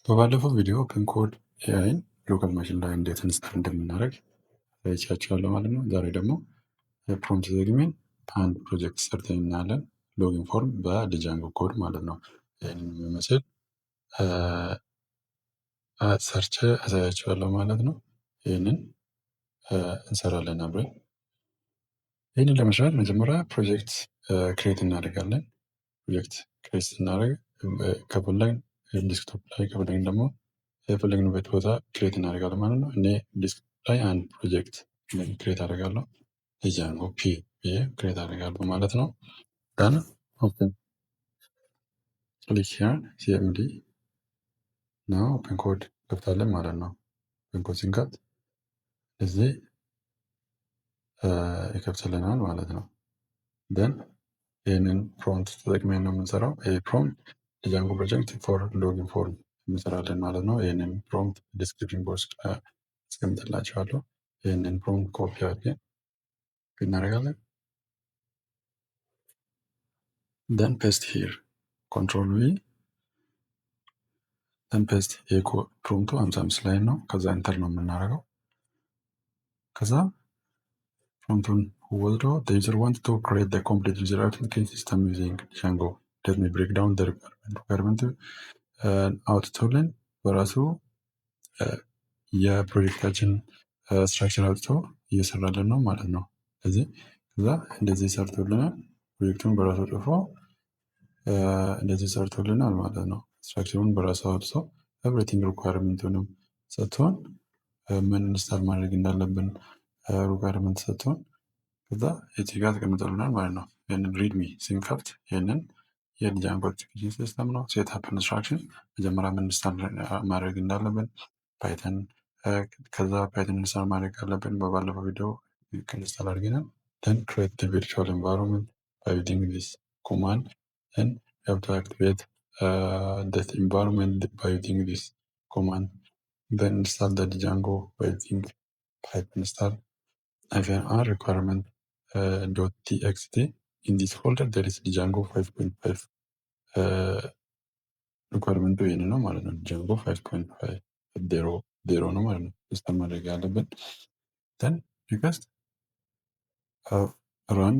በባለፈው ቪዲዮ ኦፕን ኮድ ኤአይን ሎካል ማሽን ላይ እንዴት ኢንስታል እንደምናደርግ አይቻችኋለሁ ማለት ነው። ዛሬ ደግሞ ፕሮምፕት ተጠቅመን አንድ ፕሮጀክት ሰርተን እናያለን። ሎጊን ፎርም በዲጃንጎ ኮድ ማለት ነው። ይህንን የሚመስል ሰርች አሳያችኋለሁ ማለት ነው። ይህንን እንሰራለን አብረን። ይህንን ለመስራት መጀመሪያ ፕሮጀክት ክሬት እናደርጋለን። ፕሮጀክት ክሬት ስናደርግ ከፈለግን ዲስክቶፕ ላይ ከፈለግን ደግሞ የፈለግንበት ቦታ ክሬት እናደርጋለን ማለት ነው። እኔ ዲስክቶፕ ላይ አንድ ፕሮጀክት ክሬት አደርጋለሁ። ዲጃንጎ ፒ ብዬ ክሬት አደርጋለሁ ማለት ነው። ዳን ኦፕን ክሊክ ሂር ሲኤምዲ ነው ኦፕን ኮድ ከፍታለን ማለት ነው። ኦፕን ኮድ ስንከፍት እዚህ ይከፍትልናል ማለት ነው። ደን ይህንን ፕሮምፕት ተጠቅመን ነው የምንሰራው። ይህ ፕሮምፕት ዲጃንጎ ፕሮጀክት ፎር ሎጊን ፎርም እንሰራለን ማለት ነው። ይህንን ፕሮምፕት ዲስክሪፕሽን ቦክስ አስቀምጥላችኋለሁ። ይህንን ፕሮምፕት ኮፒ አድርገን እናደርጋለን። ደን ፔስት ሂር ኮንትሮል ቪ ደን ፔስት። ፕሮምፕቱ 55 ላይ ነው። ከዛ ኢንተር ነው የምናደርገው። ከዛ ፕሮምፕቱን ወስዶ the user wants to create the complete user application system using Django. Let me break down the requirement አውጥቶልን በራሱ የፕሮጀክታችን ስትራክቸር አውጥቶ እየሰራልን ነው ማለት ነው። ስለዚህ ከዛ እንደዚህ ሰርቶልናል። ፕሮጀክቱን በራሱ ጽፎ እንደዚህ ሰርቶልናል ማለት ነው። ስትራክቸሩን በራሱ አውጥቶ ኤቭሪቲንግ ሪኳየርመንቱንም ሰጥቶን ምን ኢንስታል ማድረግ እንዳለብን ሪኳየርመንት ሰጥቶን ከዛ እዚህ ጋር ተቀምጦልናል ማለት ነው። ይህንን ሪድሚ ስንከፍት ይህንን የዲጃንጎ ኤክስኪዩሽን ሲስተም ነው። ሴትአፕ ኢንስትራክሽን መጀመሪያ ምን ኢንስታል ማድረግ እንዳለብን ፓይተን፣ ከዛ ፓይተን ኢንስታል ማድረግ አለብን። በባለፈው ቪዲዮ ኢንስታል አድርገናል። then create the virtual environment by using this command and you have to activate that environment by using this command. Then install the Django by using pipe install -r requirement .txt. In this folder there is Django 5.5 ሪኳየርመንቱ ይህን ነው ማለት ነው። ጃንጎ 5.5 ዜሮ ነው ማለት ነው። ኢንስታል ማድረግ ያለብን then ሪኩዌስት ራን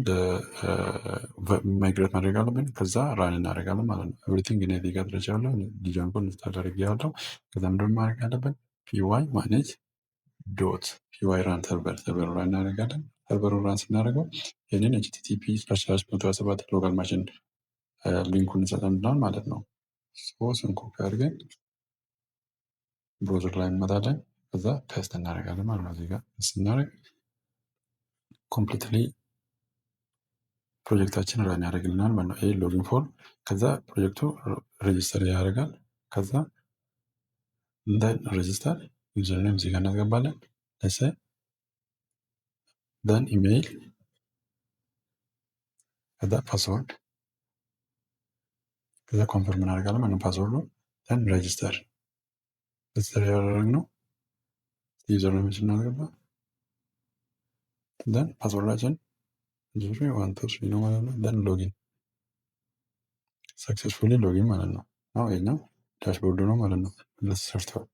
ማይግሬት ማድረግ አለብን። ከዛ ራን እናደርጋለን ማለት ነው። ኤቭሪቲንግ እኔ እዚህ ጋር ደርሻለሁ። ዲጃንጎ ኢንስታል አድርጌዋለሁ። ከዛ ምንድን ማድረግ ያለብን ፒዋይ ማኔጅ ዶት ፒዋይ ራን ሰርቨር ራን እናደርጋለን። ሰርቨሩን ራን ስናደርገው ይህንን http//127 ሎካል ማሽን ሊንኩን እንሰጠንላል ማለት ነው። ስን ኮፒ አድርገን ብሮዘር ላይ እንመጣለን። ከዛ ፔስት እናደርጋለን ማለት ነው። እዚህ ጋር ስናደርግ ኮምፕሊትሊ ፕሮጀክታችን ራን ያደርግልናል ማለት ነው። ይሄ ሎጊን ፎርም። ከዛ ፕሮጀክቱ ሬጅስተር ያደርጋል። ከዛ ደን ሬጅስተር ዩዘርኔም እዚህ ጋር እናስገባለን። ደን ኢሜይል፣ ከዛ ፓስወርድ፣ ከዛ ኮንፈርም እናደርጋለን ማለት ነው ፓስወርዱ። ደን ሬጅስተር ያደረግነው ዩዘርኔም እናስገባ። ደን ፓስወርዳችን 123 ነው ማለት ነው። ደን ሎጊን ሰክሰስፉሊ ሎጊን ማለት ነው። ይሄኛው ዳሽቦርዱ ነው ማለት ነው። ሰርተዋል።